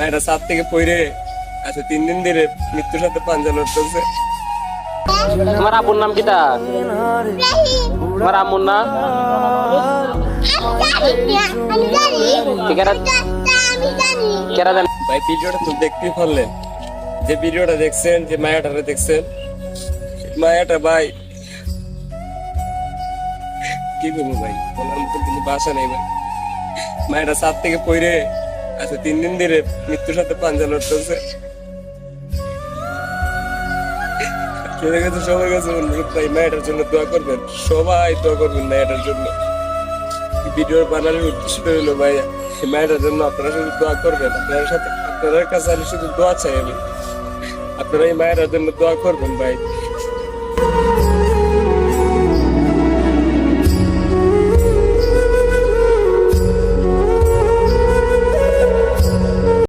মায়েরা ছাদ থেকে পড়ে আচ্ছা 3 দিন ধরে মৃত্যুর সাথে পাঞ্জা লড়তেছে। তোমার আব্বুর নাম কিটা? তোমার আম্মুর নাম কেরা জানি? ভাই ভিডিওটা তো দেখতেই পারলেন, যে ভিডিওটা দেখছেন, যে মায়াটারে দেখছেন, মায়াটা ভাই কি বলবো ভাই, বলার মতো কিন্তু ভাষা নেই ভাই। মায়াটা ছাদ থেকে পড়ে আচ্ছা 3 দিন ধরে মৃত্যুর সাথে পাঞ্জা লড়তেছে। সবার কাছে অনুরোধ ভাই, মায়াটার জন্য দোয়া করবেন, সবাই দোয়া করবেন মায়াটার জন্য। ভিডিও বানানোর উদ্দেশ্য হলো ভাই মায়ের জন্য আপনারা শুধু দোয়া করবেন, আপনার কাছে আমি শুধু দোয়া চাই, আমি আপনারা এই মায়ের জন্য দোয়া করবেন ভাই।